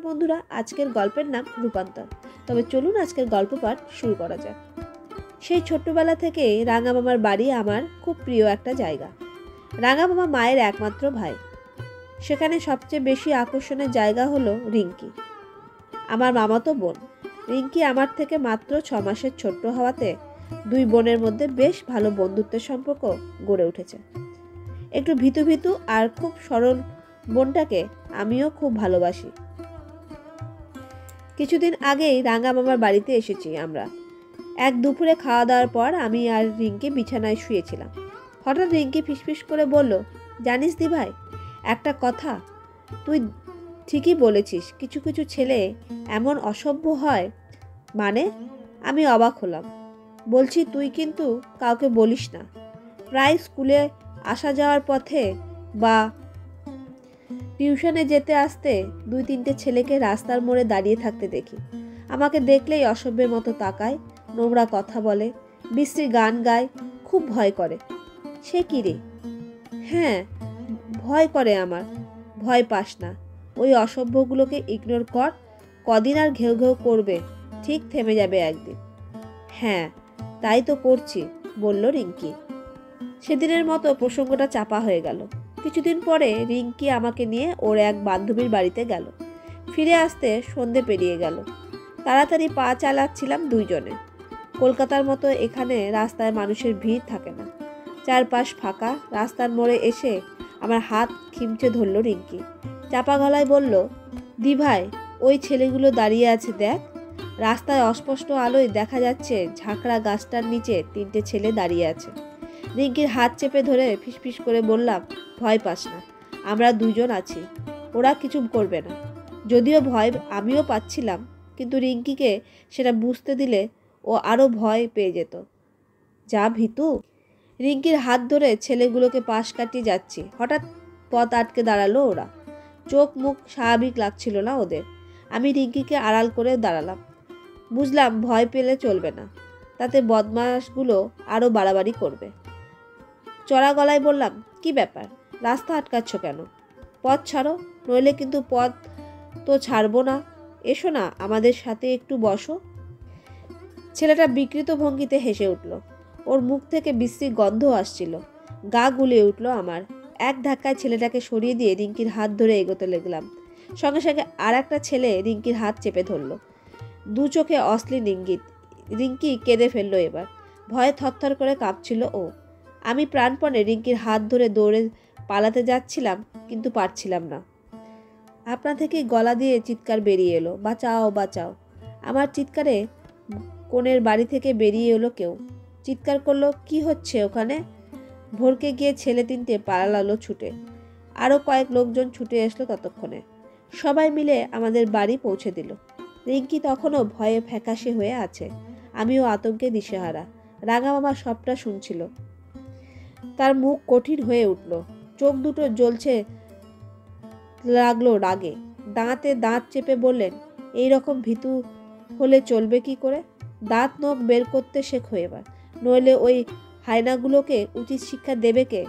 বন্ধুরা, আজকের গল্পের নাম রূপান্তর। তবে চলুন আজকের গল্প পাঠ শুরু করা যাক। সেই ছোট্টবেলা থেকে রাঙা মামার বাড়ি আমার খুব প্রিয় একটা জায়গা। রাঙা মামা মায়ের একমাত্র ভাই। সেখানে সবচেয়ে বেশি আকর্ষণের জায়গা হলো রিঙ্কি, আমার মামাতো বোন। রিঙ্কি আমার থেকে মাত্র 6 মাসের ছোট্ট হওয়াতে দুই বোনের মধ্যে বেশ ভালো বন্ধুত্বের সম্পর্ক গড়ে উঠেছে। একটু ভীতু ভীতু আর খুব সরল বোনটাকে আমিও খুব ভালোবাসি। কিছুদিন আগেই রাঙা মামার বাড়িতে এসেছি আমরা। এক দুপুরে খাওয়া দাওয়ার পর আমি আর রিঙ্কি বিছানায় শুয়েছিলাম। হঠাৎ রিঙ্কি ফিসফিস করে বলল, জানিস দি ভাই, একটা কথা, তুই ঠিকই বলেছিস, কিছু কিছু ছেলে এমন অসভ্য হয়। মানে? আমি অবাক হলাম। বলছি, তুই কিন্তু কাউকে বলিস না। প্রায় স্কুলে আসা যাওয়ার পথে বা টিউশনে যেতে আসতে 2-3টে ছেলেকে রাস্তার মোড়ে দাঁড়িয়ে থাকতে দেখি। আমাকে দেখলেই অসভ্যের মতো তাকায়, নোংরা কথা বলে, বিশ্রী গান গায়, খুব ভয় করে। সে কি রে? হ্যাঁ, ভয় করে আমার। ভয় পাস না, ওই অসভ্যগুলোকে ইগনোর কর, কদিন আর ঘেউ ঘেউ করবে, ঠিক থেমে যাবে একদিন। হ্যাঁ, তাই তো করছি, বলল রিঙ্কি। সেদিনের মতো প্রসঙ্গটা চাপা হয়ে গেল। কিছুদিন পরে রিঙ্কি আমাকে নিয়ে ওর এক বান্ধবীর বাড়িতে গেল। ফিরে আসতে সন্ধে পেরিয়ে গেল। তাড়াতাড়ি পা চালাচ্ছিলাম দুইজনে। কলকাতার মতো এখানে রাস্তায় মানুষের ভিড় থাকে না, চারপাশ ফাঁকা। রাস্তার মোড়ে এসে আমার হাত খিমচে ধরল রিঙ্কি। চাপা গলায় বলল, দি ভাই, ওই ছেলেগুলো দাঁড়িয়ে আছে দেখ। রাস্তায় অস্পষ্ট আলোয় দেখা যাচ্ছে ঝাঁকড়া গাছটার নিচে 3টে ছেলে দাঁড়িয়ে আছে। রিঙ্কির হাত চেপে ধরে ফিসফিস করে বললাম, ভয় পাস না, আমরা দুজন আছি, ওরা কিছু করবে না। যদিও ভয় আমিও পাচ্ছিলাম, কিন্তু রিঙ্কিকে সেটা বুঝতে দিলে ও আরও ভয় পেয়ে যেত। যা ভীতু। রিঙ্কির হাত ধরে ছেলেগুলোকে পাশ কাটিয়ে যাচ্ছি, হঠাৎ পথ আটকে দাঁড়ালো ওরা। চোখ মুখ স্বাভাবিক লাগছিল না ওদের। আমি রিঙ্কিকে আড়াল করে দাঁড়ালাম। বুঝলাম ভয় পেলে চলবে না, তাতে বদমাশগুলো আরও বাড়াবাড়ি করবে। চড়া গলায় বললাম, কি ব্যাপার, রাস্তা আটকাচ্ছ কেন? পথ ছাড়ো, নইলে কিন্তু পথ তো ছাড়বো না। এসো না, আমাদের সাথে একটু বসো। ছেলেটা বিকৃত ভঙ্গিতে হেসে উঠল। ওর মুখ থেকে বিশ্রী গন্ধ আসছিল। গা গুলিয়ে উঠল আমার। এক ধাক্কায় ছেলেটাকে সরিয়ে দিয়ে রিঙ্কির হাত ধরে এগোতে লাগলাম। সঙ্গে সঙ্গে আর একটা ছেলে রিঙ্কির হাত চেপে ধরল। দু চোখে অশ্লীল ইঙ্গিত। রিঙ্কি কেঁদে ফেললো এবার। ভয়ে থরথর করে কাঁপছিল ও। আমি প্রাণপণে রিঙ্কির হাত ধরে দৌড়ে পালাতে যাচ্ছিলাম, কিন্তু পারছিলাম না। আপনা থেকেই গলা দিয়ে চিৎকার বেরিয়ে এলো, বাঁচাও বাঁচাও। আমার চিৎকারে কোণের বাড়ি থেকে বেরিয়ে এলো কেউ। চিৎকার করলো, কি হচ্ছে ওখানে? ভরকে গিয়ে ছেলে 3টে পালালো ছুটে। আরও কয়েক লোকজন ছুটে আসলো ততক্ষণে। সবাই মিলে আমাদের বাড়ি পৌঁছে দিল। রিঙ্কি তখনও ভয়ে ফ্যাকাশে হয়ে আছে, আমিও আতঙ্কে দিশেহারা। রাঙা মামা সবটা শুনছিল। তার মুখ কঠিন হয়ে উঠল, চোখ দুটো জ্বলছে লাগলো রাগে। দাঁতে দাঁত চেপে বললেন, এই রকম ভীতু হলে চলবে কি করে? দাঁত নখ বের করতে শেখো এবার, নইলে ওই হায়নাগুলোকে উচিত শিক্ষা দেবে কে?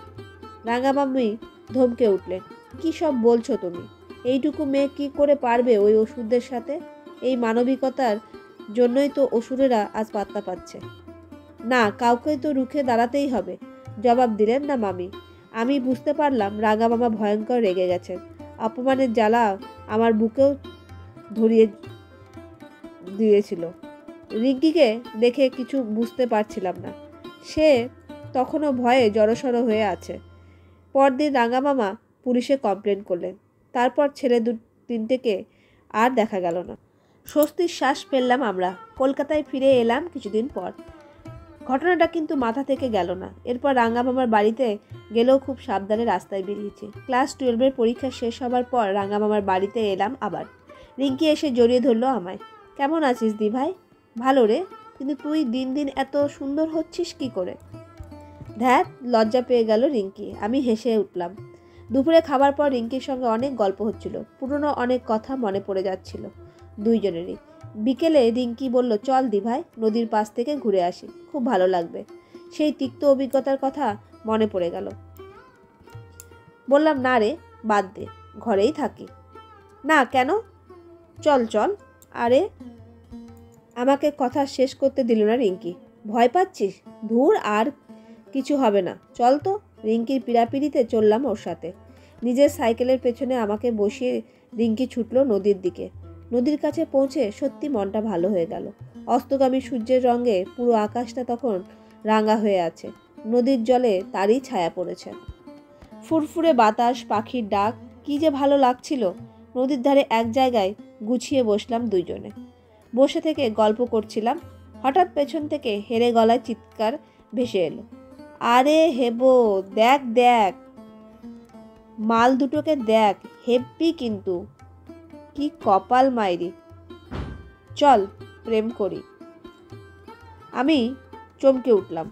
রাঙামামি ধমকে উঠলেন, কি সব বলছো তুমি? এইটুকু মেয়ে কি করে পারবে ওই অসুরদের সাথে? এই মানবিকতার জন্যই তো অসুরেরা আজ পাত্তা পাচ্ছে না। কাউকে তো রুখে দাঁড়াতেই হবে, জবাব দিলেন না মামি। আমি বুঝতে পারলাম রাঙা মামা ভয়ঙ্কর রেগে গেছেন। অপমানের জ্বালা আমার বুকেও ধরিয়ে দিয়েছিল। রিঙ্কিকে দেখে কিছু বুঝতে পারছিলাম না। সে তখনও ভয়ে জড়সড় হয়ে আছে। পরদিন রাঙা মামা পুলিশে কমপ্লেন করলেন। তারপর ছেলে 3টেকে আর দেখা গেল না। স্বস্তির শ্বাস ফেললাম আমরা। কলকাতায় ফিরে এলাম কিছুদিন পর। ঘটনাটা কিন্তু মাথা থেকে গেল না। এরপর রাঙা মামার বাড়িতে গেলেও খুব সাবধানে রাস্তায় বেরিয়েছি। ক্লাস 12-এর পরীক্ষা শেষ হবার পর রাঙা মামার বাড়িতে এলাম আবার। রিঙ্কি এসে জড়িয়ে ধরলো আমায়। কেমন আছিস দি ভাই? ভালো রে, কিন্তু তুই দিন দিন এত সুন্দর হচ্ছিস কি করে? ধ্যাত, লজ্জা পেয়ে গেল রিঙ্কি। আমি হেসে উঠলাম। দুপুরে খাবার পর রিঙ্কির সঙ্গে অনেক গল্প হচ্ছিল। পুরনো অনেক কথা মনে পড়ে যাচ্ছিল দুইজনেরই। বিকেলে রিঙ্কি বলল, চল দি ভাই, নদীর পাশ থেকে ঘুরে আসি, খুব ভালো লাগবে। সেই তিক্ত অভিজ্ঞতার কথা মনে পড়ে গেল। বললাম, না রে, বাদ দে, ঘরেই থাকি। না কেন? চল চল। আরে, আমাকে কথা শেষ করতে দিল না রিঙ্কি। ভয় পাচ্ছিস? ধুর, আর কিছু হবে না, চল তো। রিঙ্কির পিড়াপিড়িতে চললাম ওর সাথে। নিজের সাইকেলের পেছনে আমাকে বসিয়ে রিঙ্কি ছুটল নদীর দিকে। নদীর কাছে পৌঁছে সত্যি মনটা ভালো হয়ে গেল। অস্তগামী সূর্যের রঙে পুরো আকাশটা তখন রাঙা হয়ে আছে। নদীর জলে তারই ছায়া পড়েছে। ফুরফুরে বাতাস, পাখির ডাক, কি যে ভালো লাগছিল। নদীর ধারে এক জায়গায় গুছিয়ে বসলাম দুইজনে। বসে থেকে গল্প করছিলাম। হঠাৎ পেছন থেকে হেরে গলায় চিৎকার ভেসে এলো। আরে হেবো, দেখ দেখ, মাল দুটোকে দেখ, হেব্বি কিন্তু। কি কপাল মাইরি, চল প্রেম করি। আমি চমকে উঠলাম।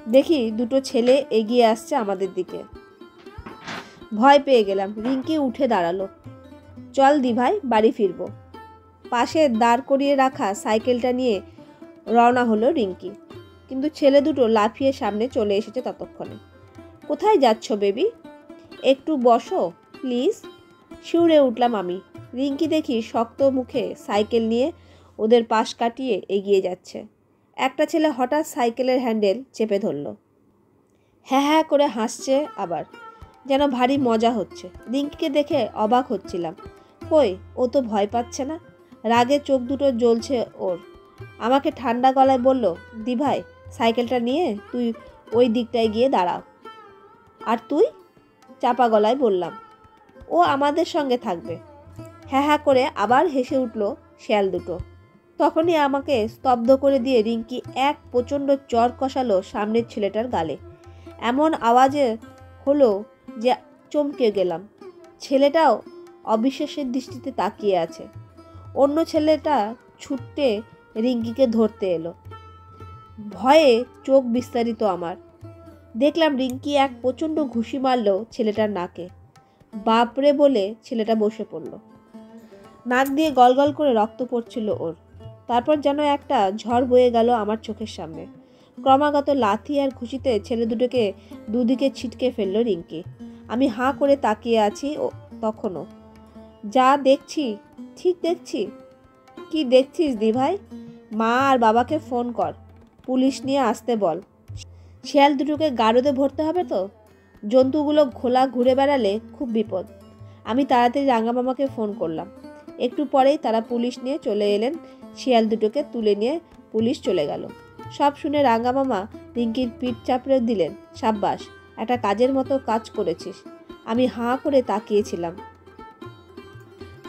দেখি দুটো ছেলে এগিয়ে আসছে আমাদের দিকে। ভয় পেয়ে গেলাম। রিঙ্কি উঠে দাঁড়ালো। চল দি ভাই, বাড়ি ফিরবো। পাশে দাঁড় করিয়ে রাখা সাইকেলটা নিয়ে রওনা হলো রিঙ্কি। কিন্তু ছেলে দুটো লাফিয়ে সামনে চলে এসেছে ততক্ষণে। কোথায় যাচ্ছ বেবি? একটু বসো প্লিজ। শিউরে উঠলাম আমি। রিঙ্কি দেখি শক্ত মুখে সাইকেল নিয়ে ওদের পাশ কাটিয়ে এগিয়ে যাচ্ছে। একটা ছেলে হঠাৎ সাইকেলের হ্যান্ডেল চেপে ধরল। হ্যাঁ হ্যাঁ করে হাসছে আবার, যেন ভারী মজা হচ্ছে। রিঙ্কিকে দেখে অবাক হচ্ছিলাম। কই, ও তো ভয় পাচ্ছে না। রাগে চোখ দুটো জ্বলছে ওর। আমাকে ঠান্ডা গলায় বলল, দি ভাই, সাইকেলটা নিয়ে তুই ওই দিকটায় গিয়ে দাঁড়াও। আর তুই? চাপা গলায় বললাম। ও আমাদের সঙ্গে থাকবে। হ্যাঁ হ্যাঁ করে আবার হেসে উঠল শেয়াল দুটো। তখনই আমাকে স্তব্ধ করে দিয়ে রিঙ্কি এক প্রচণ্ড চর কষালো সামনের ছেলেটার গালে। এমন আওয়াজে হলো যে চমকে গেলাম। ছেলেটাও অবিশ্বাসের দৃষ্টিতে তাকিয়ে আছে। অন্য ছেলেটা ছুটে রিঙ্কিকে ধরতে এলো। ভয়ে চোখ বিস্তারিত আমার। দেখলাম রিঙ্কি এক প্রচণ্ড ঘুষি মারল ছেলেটার নাকে। বাপরে বলে ছেলেটা বসে পড়ল। নাক দিয়ে গলগল করে রক্ত পড়ছিল ওর। তারপর যেন একটা ঝড় বয়ে গেল আমার চোখের সামনে। ক্রমাগত লাথি আর ঘুষিতে ছেলে দুটোকে দুদিকে ছিটকে ফেলল রিঙ্কি। আমি হাঁ করে তাকিয়ে আছি তখনও। যা দেখছি ঠিক দেখছি। কি দেখছিস দি ভাই? মা আর বাবাকে ফোন কর, পুলিশ নিয়ে আসতে বল। শেয়াল দুটোকে গারদে ভরতে হবে তো। জন্তুগুলো খোলা ঘুরে বেড়ালে খুব বিপদ। আমি তাড়াতাড়ি রাঙা মামাকে ফোন করলাম। একটু পরেই তারা পুলিশ নিয়ে চলে এলেন। শিয়াল দুটোকে তুলে নিয়ে পুলিশ চলে গেল। সব শুনে রাঙা মামা রিঙ্কির পিঠ চাপড়ে দিলেন। সাব্বাস, একটা কাজের মতো কাজ করেছিস। আমি হাঁ করে তাকিয়েছিলাম।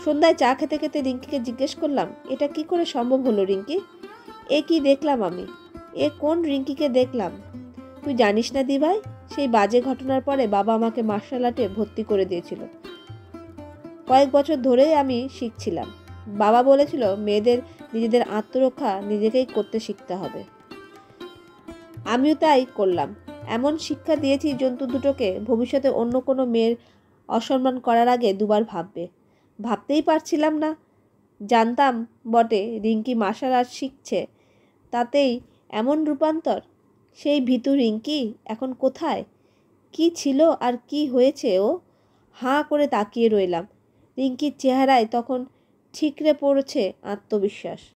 সন্ধ্যায় চা খেতে খেতে রিঙ্কিকে জিজ্ঞেস করলাম, এটা কি করে সম্ভব হলো রিঙ্কি? এ কি দেখলাম আমি? এ কোন রিঙ্কিকে দেখলাম? তুই জানিস না দি ভাই, সেই বাজে ঘটনার পরে বাবা আমাকে মার্শাল আর্টে ভর্তি করে দিয়েছিল। কয়েক বছর ধরেই আমি শিখছিলাম। বাবা বলেছিল মেয়েদের নিজেদের আত্মরক্ষা নিজেকেই করতে শিখতে হবে। আমিও তাই করলাম। এমন শিক্ষা দিয়েছি জন্তু দুটোকে ভবিষ্যতে অন্য কোনো মেয়ের অসম্মান করার আগে দুবার ভাববে। ভাবতেই পারছিলাম না। জানতাম বটে রিঙ্কি মার্শাল আর্ট শিখছে, তাতেই এমন রূপান্তর। সেই ভীতু রিঙ্কি এখন কোথায়? কি ছিল আর কি হয়েছে ও? হাঁ করে তাকিয়ে রইলাম। রিঙ্কির চেহারায় তখন ঠিকরে পড়েছে আত্মবিশ্বাস।